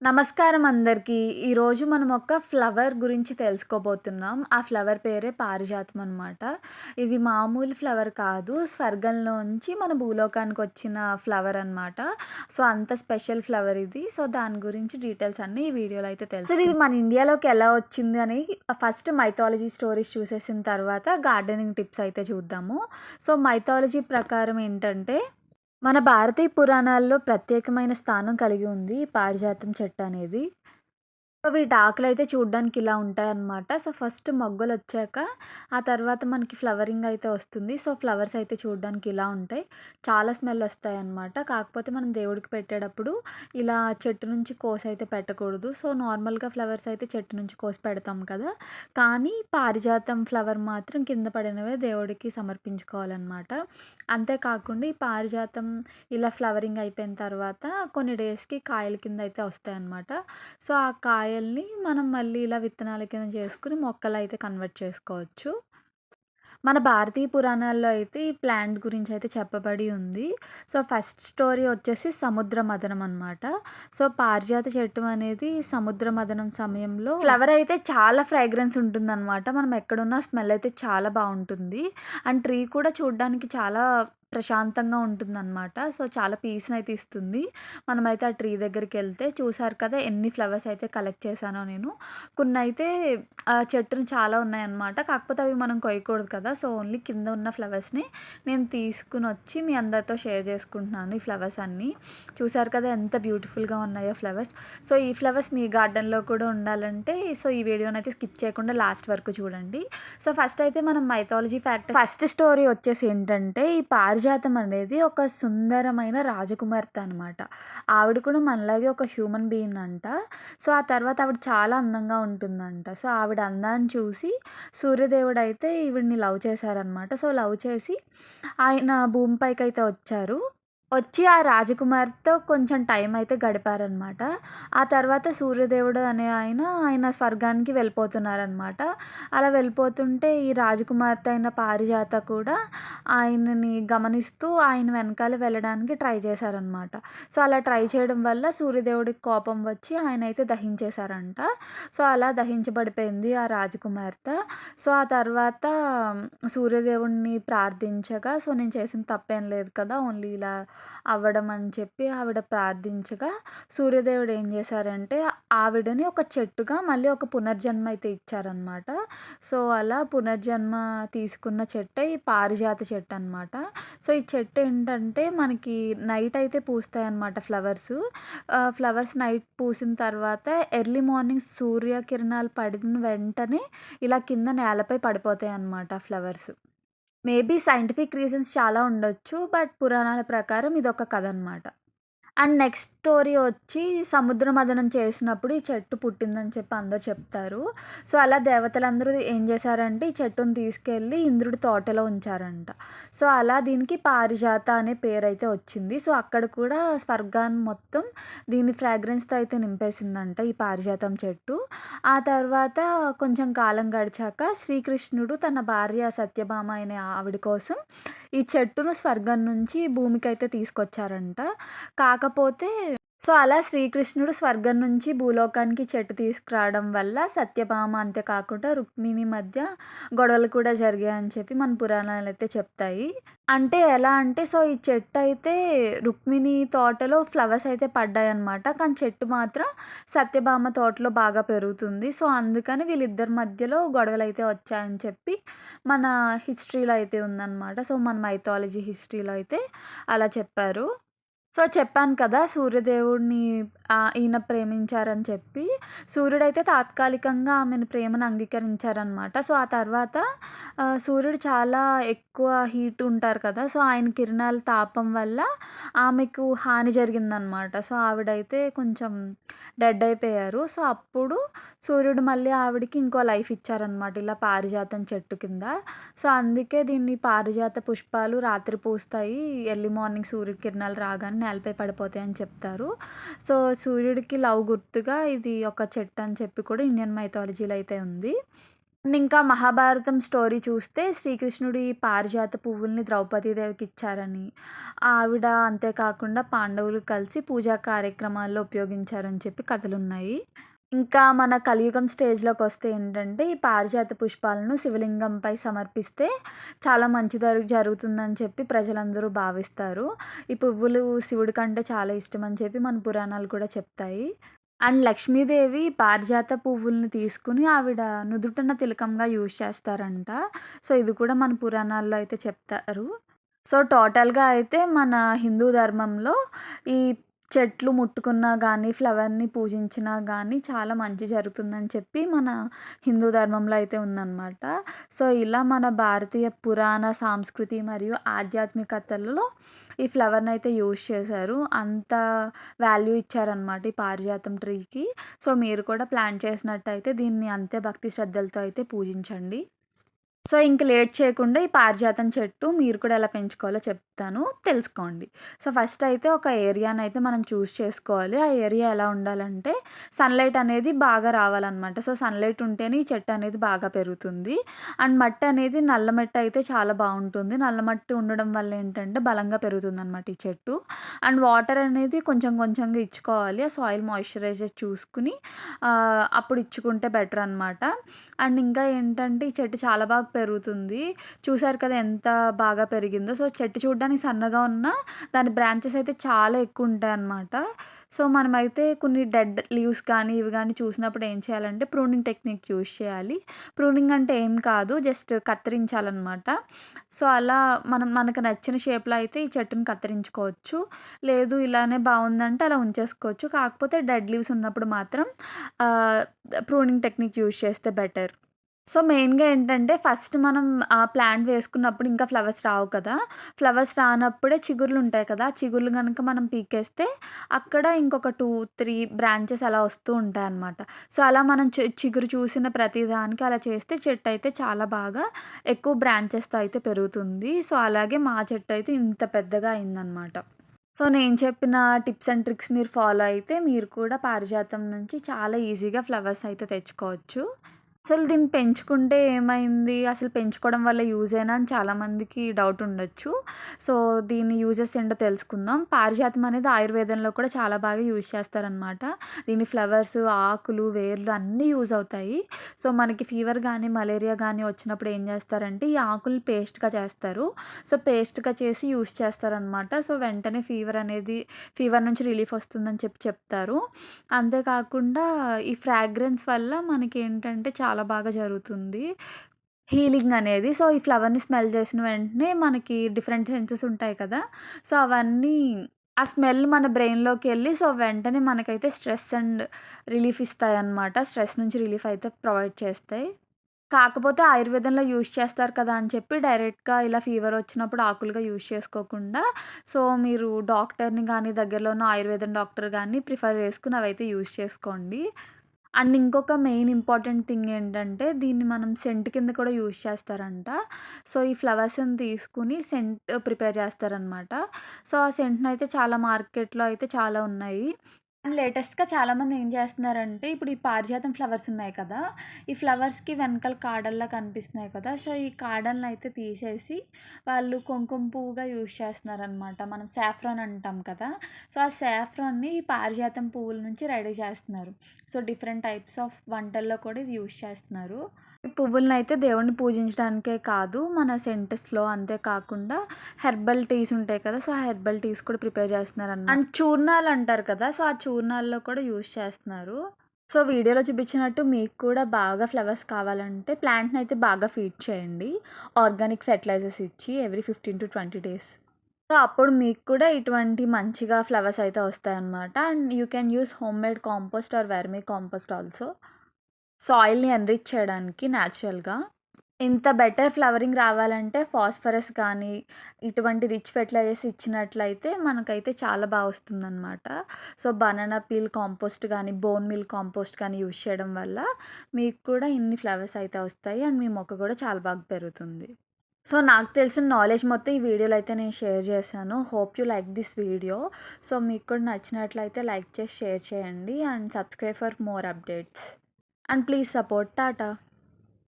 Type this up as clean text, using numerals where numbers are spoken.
నమస్కారం అందరికీ. ఈరోజు మనం ఒక ఫ్లవర్ గురించి తెలుసుకోబోతున్నాం. ఆ ఫ్లవర్ పేరే పారిజాతం అనమాట. ఇది మామూలు ఫ్లవర్ కాదు. స్వర్గంలోంచి మన భూలోకానికొచ్చిన ఫ్లవర్ అనమాట. సో, అంత స్పెషల్ ఫ్లవర్ ఇది. సో, దాని గురించి డీటెయిల్స్ అన్నీ ఈ వీడియోలో అయితే అసలు ఇది మన ఇండియాలోకి ఎలా వచ్చింది అని ఫస్ట్ మైథాలజీ స్టోరీస్ చూసేసిన తర్వాత గార్డెనింగ్ టిప్స్ అయితే చూద్దాము. సో, మైథాలజీ ప్రకారం ఏంటంటే మన భారతీయ పురాణాల్లో ప్రత్యేకమైన స్థానం కలిగి ఉంది ఈ పారిజాతం చెట్టనేది. సో, వీటి ఆకులైతే చూడ్డానికి ఇలా ఉంటాయన్నమాట. సో, ఫస్ట్ మొగ్గలొచ్చాక, ఆ తర్వాత మనకి ఫ్లవరింగ్ అయితే వస్తుంది. సో, ఫ్లవర్స్ అయితే చూడ్డానికి ఇలా ఉంటాయి. చాలా స్మెల్లొస్తాయన్నమాట. కాకపోతే మనం దేవుడికి పెట్టేటప్పుడు ఇలా చెట్టు నుంచి కోసయితే పెట్టకూడదు. సో, నార్మల్‌గా ఫ్లవర్స్ అయితే చెట్టు నుంచి కోసి పెడతాం కదా! కానీ పారిజాతం ఫ్లవర్ మాత్రం కింద పడినవే దేవుడికి సమర్పించుకోవాలన్నమాట. అంతే కాకుండా ఈ పారిజాతం ఇలా ఫ్లవరింగ్ అయిపోయిన తర్వాత కొన్ని డేస్‌కి కాయల కింద అయితే వస్తాయన్నమాట. సో, ఆ కాయల్ని మనం మళ్ళీ ఇలా విత్తనాల కింద చేసుకొని మొక్కలైతే కన్వర్ట్ చేసుకోవచ్చు. మన భారతీయ పురాణాల్లో అయితే ఈ ప్లాంట్ గురించయితే చెప్పబడి ఉంది. సో, ఫస్ట్ స్టోరీ వచ్చేసి సముద్ర మథనం అనమాట. సో, పారిజాత చెట్టు అనేది సముద్ర మథనం సమయంలో ఫ్లవర్ అయితే చాలా ఫ్రాగ్రెన్స్ ఉంటుందనమాట. మనం ఎక్కడున్నా స్మెల్ అయితే చాలా బావుంటుంది. అండ్ ట్రీ కూడా చూడ్డానికి చాలా ప్రశాంతంగా ఉంటుందనమాట. సో, చాలా పీస్‌నయితే ఇస్తుంది. మనమైతే ఆ ట్రీ దగ్గరికెళ్తే చూసారు కదా! ఎన్ని ఫ్లవర్స్ అయితే కలెక్ట్ చేశానో నేను. కొన్నయితే చెట్టున చాలా ఉన్నాయన్నమాట. కాకపోతే అవి మనం కొయ్యకూడదు కదా! సో, ఓన్లీ కింద ఉన్న ఫ్లవర్స్‌ని నేను తీసుకొనొచ్చి మీ అందరితో షేర్ చేసుకుంటున్నాను ఈ ఫ్లవర్స్ అన్నీ. చూసారు కదా! ఎంత బ్యూటిఫుల్‌గా ఉన్నాయో ఫ్లవర్స్. సో, ఈ ఫ్లవర్స్ మీ గార్డెన్‌లో కూడా ఉండాలంటే సో, ఈ వీడియోనైతే స్కిప్ చేయకుండా లాస్ట్ వరకు చూడండి. సో, ఫస్ట్ అయితే మనం మైథాలజీ ఫ్యాక్ట్ ఫస్ట్ స్టోరీ వచ్చేసి ఏంటంటే ఈ పారిజాతం అనేది ఒక సుందరమైన రాజకుమార్తె అనమాట. ఆవిడ కూడా మనలాగే ఒక హ్యూమన్ బీయింగ్ అంట. సో, ఆ తర్వాత ఆవిడ చాలా అందంగా ఉంటుందంట. సో, ఆవిడ అందాన్ని చూసి సూర్యదేవుడైతే ఈవిడ్ని లవ్ చేశారనమాట. సో, లవ్ చేసి ఆయన భూమిపైకైతే వచ్చారు. వచ్చి ఆ రాజకుమారితో కొంచెం టైం అయితే గడిపారనమాట. ఆ తర్వాత సూర్యదేవుడు అనే ఆయన స్వర్గానికి వెళ్ళిపోతున్నారనమాట. అలా వెళ్ళిపోతుంటే ఈ రాజకుమార్తె అయిన పారిజాత కూడా ఆయనని గమనిస్తూ ఆయన వెనకాల వెళ్ళడానికి ట్రై చేశారనమాట. సో, అలా ట్రై చేయడం వల్ల సూర్యదేవుడికి కోపం వచ్చి ఆయనైతే దహించేశారంట. సో, అలా దహించబడిపోయింది ఆ రాజకుమార్తె. సో, ఆ తర్వాత సూర్యదేవుడిని ప్రార్థించగా, సో, నేను చేసిన తప్పేం లేదు కదా! ఓన్లీ ఇలా అవ్వడం అని చెప్పి ఆవిడ ప్రార్థించగా, సూర్యదేవుడు ఏం చేశారంటే, ఆవిడని ఒక చెట్టుగా మళ్ళీ ఒక పునర్జన్మ అయితే ఇచ్చారనమాట. సో, అలా పునర్జన్మ తీసుకున్న చెట్టే ఈ పారిజాత చెట్టనమాట. సో, ఈ చెట్టేంటంటే మనకి నైట్ అయితే పూస్తాయన్నమాట ఫ్లవర్సు. ఫ్లవర్స్ నైట్ పూసిన తర్వాత ఎర్లీ మార్నింగ్ సూర్యకిరణాలు పడిన వెంటనే ఇలా కింద నేలపై పడిపోతాయన్నమాట ఫ్లవర్స్. మేబీ సైంటిఫిక్ రీజన్స్ చాలా ఉండొచ్చు. బట్ పురాణాల ప్రకారం ఇదొక కథ అనమాట. అండ్ నెక్స్ట్ స్టోరీ వచ్చి సముద్ర మథనం చేసినప్పుడు ఈ చెట్టు పుట్టిందని చెప్పి అందరూ చెప్తారు. సో, అలా దేవతలందరూ ఏం చేశారంటే ఈ చెట్టుని తీసుకెళ్ళి ఇంద్రుడి తోటలో ఉంచారంట. సో, అలా దీనికి పారిజాత అనే పేరైతే వచ్చింది. సో, అక్కడ కూడా స్వర్గాన్ని మొత్తం దీని ఫ్రాగ్రెన్స్‌తో అయితే నింపేసిందంట ఈ పారిజాతం చెట్టు. ఆ తర్వాత కొంచెం కాలం గడిచాక శ్రీకృష్ణుడు తన భార్య సత్యభామ అనే ఆవిడ కోసం ఈ చెట్టును స్వర్గం నుంచి భూమికైతే తీసుకొచ్చారంట. కాకపోతే సో, అలా శ్రీకృష్ణుడు స్వర్గం నుంచి భూలోకానికి చెట్టు తీసుకురావడం వల్ల సత్యభామ అంతే కాకుండా రుక్మిణి మధ్య గొడవలు కూడా జరిగాయని చెప్పి మన పురాణాలైతే చెప్తాయి. అంటే ఎలా అంటే సో, ఈ చెట్టయితే రుక్మిణి తోటలో ఫ్లవర్స్ అయితే పడ్డాయన్నమాట. కానీ చెట్టు మాత్రం సత్యభామ తోటలో బాగా పెరుగుతుంది. సో, అందుకని వీళ్ళిద్దరి మధ్యలో గొడవలైతే వచ్చాయని చెప్పి మన హిస్టరీలో అయితే ఉందన్నమాట. సో, మన మైథాలజీ హిస్టరీలో అయితే అలా చెప్పారు. సో, చెప్పాను కదా! సూర్యదేవుడిని ఈయన ప్రేమించారని చెప్పి. సూర్యుడైతే తాత్కాలికంగా ఆమెను ప్రేమను అంగీకరించారనమాట. సో, ఆ తర్వాత సూర్యుడు చాలా ఎక్కువ హీట్ ఉంటారు కదా! సో, ఆయన కిరణాల తాపం వల్ల ఆమెకు హాని జరిగిందనమాట. సో, ఆవిడైతే కొంచెం డెడ్ అయిపోయారు. సో, అప్పుడు సూర్యుడు మళ్ళీ ఆవిడకి ఇంకో లైఫ్ ఇచ్చారనమాట. ఇలా పారిజాతం చెట్టు కింద. సో, అందుకే దీన్ని పారిజాత పుష్పాలు రాత్రి పూస్తాయి. ఎర్లీ మార్నింగ్ సూర్యకిరణాలు రాగానే నేలపై పడిపోతాయని చెప్తారు. సో, సూర్యుడికి లవ్ గుర్తుగా ఇది ఒక చెట్టు అని చెప్పి కూడా ఇండియన్ మైథాలజీలో అయితే ఉంది. అండ్ ఇంకా మహాభారతం స్టోరీ చూస్తే శ్రీకృష్ణుడు ఈ పారిజాత పువ్వుల్ని ద్రౌపదీదేవికిచ్చారని, ఆవిడ అంతే కాకుండా పాండవులు కలిసి పూజా కార్యక్రమాల్లో ఉపయోగించారని చెప్పి కథలున్నాయి. ఇంకా మన కలియుగం స్టేజ్‌లోకొస్తే ఏంటంటే, ఈ పారిజాత పుష్పాలను శివలింగంపై సమర్పిస్తే చాలా మంచి జరుగుతుందని చెప్పి ప్రజలందరూ భావిస్తారు. ఈ పువ్వులు శివుడి కంటే చాలా ఇష్టమని చెప్పి మన పురాణాలు కూడా చెప్తాయి. అండ్ లక్ష్మీదేవి పారిజాత పువ్వుల్ని తీసుకొని ఆవిడ నుదుటన తిలకంగా యూజ్ చేస్తారంట. సో, ఇది కూడా మన పురాణాల్లో అయితే చెప్తారు. సో, టోటల్‌గా అయితే మన హిందూ ధర్మంలో ఈ చెట్లు ముట్టుకున్నా గానీ, ఫ్లవర్‌ని పూజించినా గానీ చాలా మంచి జరుగుతుందని చెప్పి మన హిందూ ధర్మంలో అయితే ఉందనమాట. సో, ఇలా మన భారతీయ పురాణ, సంస్కృతి మరియు ఆధ్యాత్మికతలలో ఈ ఫ్లవర్‌నయితే యూజ్ చేశారు. అంత వాల్యూ ఇచ్చారనమాట ఈ పారిజాతం ట్రీకి. సో, మీరు కూడా ప్లాన్ చేసినట్టయితే దీన్ని అంతే భక్తి శ్రద్ధలతో అయితే పూజించండి. సో, ఇంక లేట్ చేయకుండా ఈ పారిజాతం చెట్టు మీరు కూడా ఎలా పెంచుకోవాలో చెప్తాను తెలుసుకోండి. సో, ఫస్ట్ అయితే ఒక ఏరియానైతే మనం చూజ్ చేసుకోవాలి. ఆ ఏరియా ఎలా ఉండాలంటే సన్‌లైట్ అనేది బాగా రావాలనమాట. సో, సన్‌లైట్ ఉంటేనే ఈ చెట్టు అనేది బాగా పెరుగుతుంది. అండ్ మట్టి అనేది నల్ల మట్టి అయితే చాలా బావుంటుంది. నల్ల మట్టి ఉండడం వల్ల ఏంటంటే బలంగా పెరుగుతుందనమాట ఈ చెట్టు. అండ్ వాటర్ అనేది కొంచెం కొంచెంగా ఇచ్చుకోవాలి. ఆ సాయిల్ మాయిశ్చరైజర్ చూసుకొని అప్పుడు ఇచ్చుకుంటే బెటర్ అనమాట. అండ్ ఇంకా ఏంటంటే ఈ చెట్టు చాలా బాగా పెరుగుతుంది. చూసారు కదా ఎంత బాగా పెరిగిందో. సో, చెట్టు చూడ్డానికి సన్నగా ఉన్నా దాని బ్రాంచెస్ అయితే చాలా ఎక్కువుంటాయన్నమాట. సో, మనమైతే కొన్ని డెడ్ లీవ్స్ కానీ, ఇవి గానీ చూసినప్పుడు ఏం చేయాలంటే ప్రూనింగ్ టెక్నిక్ యూజ్ చేయాలి. ప్రూనింగ్ అంటే ఏం కాదు. జస్ట్ కత్తిరించాలనమాట. సో, అలా మనకు నచ్చిన షేప్‌లో అయితే ఈ చెట్టుని కత్తిరించుకోవచ్చు. లేదు ఇలానే బావుందంటే అలా ఉంచేసుకోవచ్చు. కాకపోతే డెడ్ లీవ్స్ ఉన్నప్పుడు మాత్రం ప్రూనింగ్ టెక్నిక్ యూజ్ చేస్తే బెటర్. సో, మెయిన్‌గా ఏంటంటే ఫస్ట్ మనం ప్లాంట్ వేసుకున్నప్పుడు ఇంకా ఫ్లవర్స్ రావు కదా! ఫ్లవర్స్ రానప్పుడే చిగుర్లుంటాయి కదా! ఆ చిగుర్లు గనక మనం పీకేస్తే అక్కడ ఇంకొక 2, 3 బ్రాంచెస్ అలా వస్తూ ఉంటాయన్నమాట. సో, అలా మనం చిగురు చూసిన ప్రతి దానికి అలా చేస్తే చెట్టయితే చాలా బాగా ఎక్కువ బ్రాంచెస్‌తో అయితే పెరుగుతుంది. సో, అలాగే మా చెట్టయితే ఇంత పెద్దగా అయిందనమాట. సో, నేను చెప్పిన టిప్స్ అండ్ ట్రిక్స్ మీరు ఫాలో అయితే మీరు కూడా పారిజాతం నుంచి చాలా ఈజీగా ఫ్లవర్స్ అయితే తెచ్చుకోవచ్చు. అసలు దీన్ని పెంచుకుంటే ఏమైంది? అసలు పెంచుకోవడం వల్ల యూజేనా అని చాలామందికి డౌట్ ఉండొచ్చు. సో, దీని యూజెస్ ఏంటో తెలుసుకుందాం. పారిజాతం అనేది ఆయుర్వేదంలో కూడా చాలా బాగా యూజ్ చేస్తారనమాట. దీని ఫ్లవర్స్, ఆకులు, వేర్లు అన్నీ యూజ్ అవుతాయి. సో, మనకి ఫీవర్ గానీ, మలేరియా గానీ వచ్చినప్పుడు ఏం చేస్తారంటే ఈ ఆకుల్ని పేస్ట్‌గా చేస్తారు. సో, పేస్ట్‌గా చేసి యూజ్ చేస్తారనమాట. సో, వెంటనే ఫీవర్ నుంచి రిలీఫ్ వస్తుందని చెప్తారు. అంతే కాకుండా ఈ ఫ్రాగ్రెన్స్ వల్ల మనకేంటంటే చాలా బాగా జరుగుతుంది. హీలింగ్ అనేది. సో, ఈ ఫ్లవర్‌ని స్మెల్ చేసిన వెంటనే మనకి డిఫరెంట్ సెన్సెస్ ఉంటాయి కదా! సో, అవన్నీ ఆ స్మెల్ మన బ్రెయిన్‌లోకెళ్ళి సో, వెంటనే మనకైతే స్ట్రెస్ అండ్ రిలీఫ్ ఇస్తాయన్నమాట. స్ట్రెస్ నుంచి రిలీఫ్ అయితే ప్రొవైడ్ చేస్తాయి. కాకపోతే ఆయుర్వేదంలో యూజ్ చేస్తారు కదా అని చెప్పి డైరెక్ట్‌గా ఇలా ఫీవర్ వచ్చినప్పుడు ఆకులుగా యూజ్ చేసుకోకుండా, సో, మీరు డాక్టర్‌ని గాని, దగ్గరలో ఉన్న ఆయుర్వేదం డాక్టర్ గాని ప్రిఫర్ చేసుకొని అవైతే యూజ్ చేసుకోండి. అండ్ ఇంకొక మెయిన్ ఇంపార్టెంట్ థింగ్ ఏంటంటే, దీన్ని మనం సెంట్ కింద కూడా యూజ్ చేస్తారంట. సో, ఈ ఫ్లవర్స్‌ని తీసుకొని సెంట్ ప్రిపేర్ చేస్తారనమాట. సో, ఆ సెంట్‌నయితే చాలా మార్కెట్‌లో అయితే చాలా ఉన్నాయి. అండ్ లేటెస్ట్‌గా చాలామంది ఏం చేస్తున్నారంటే, ఇప్పుడు ఈ పారిజాతం ఫ్లవర్స్ ఉన్నాయి కదా! ఈ ఫ్లవర్స్‌కి వెనకాల కాడల్లా కనిపిస్తున్నాయి కదా! సో, ఈ కాడలనైతే తీసేసి వాళ్ళు కుంకుమ పువ్వుగా యూజ్ చేస్తున్నారనమాట. మనం సాఫ్రాన్ అంటాం కదా! సో, ఆ సాఫ్రాన్‌ని ఈ పారిజాతం పువ్వుల నుంచి రెడీ చేస్తున్నారు. సో, డిఫరెంట్ టైప్స్ ఆఫ్ వంటల్లో కూడా ఇది యూజ్ చేస్తున్నారు. ఈ పువ్వులనైతే దేవుడిని పూజించడానికే కాదు, మన సెంటెస్‌లో అంతే కాకుండా హెర్బల్ టీస్ ఉంటాయి కదా! సో, ఆ హెర్బల్ టీస్ కూడా ప్రిపేర్ చేస్తున్నారనమాట. అండ్ చూర్ణాలంటారు కదా! సో, ఆ చూర్ణాల్లో కూడా యూజ్ చేస్తున్నారు. సో, వీడియోలో చూపించినట్టు మీకు కూడా బాగా ఫ్లవర్స్ కావాలంటే ప్లాంట్‌నయితే బాగా ఫీడ్ చేయండి. ఆర్గానిక్ ఫెర్టిలైజర్స్ ఇచ్చి ఎవ్రీ 15-20 డేస్. సో, అప్పుడు మీకు కూడా ఇటువంటి మంచిగా ఫ్లవర్స్ అయితే వస్తాయన్నమాట. And you can use homemade compost or vermicompost also. సాయిల్‌ని ఎన్రిచ్ చేయడానికి నేచురల్‌గా. ఇంత బెటర్ ఫ్లవరింగ్ రావాలంటే ఫాస్ఫరస్ కానీ, ఇటువంటి రిచ్ ఫెర్టిలైజర్స్ ఇచ్చినట్లయితే మనకైతే చాలా వస్తుందనమాట. సో, బనానా పీల్ కాంపోస్ట్ గానీ, బోన్ మీల్ కాంపోస్ట్ కానీ యూజ్ చేయడం వల్ల మీకు కూడా ఇన్ని ఫ్లవర్స్ అయితే వస్తాయి. అండ్ మీ మొక్క కూడా చాలా బాగా పెరుగుతుంది. సో, నాకు తెలిసిన నాలెడ్జ్ మొత్తం ఈ వీడియోలో అయితే నేను షేర్ చేశాను. Hope you like this video. So, మీకు కూడా నచ్చినట్లయితే లైక్ చేసి షేర్ చేయండి. And subscribe for more updates. And please support. Tata.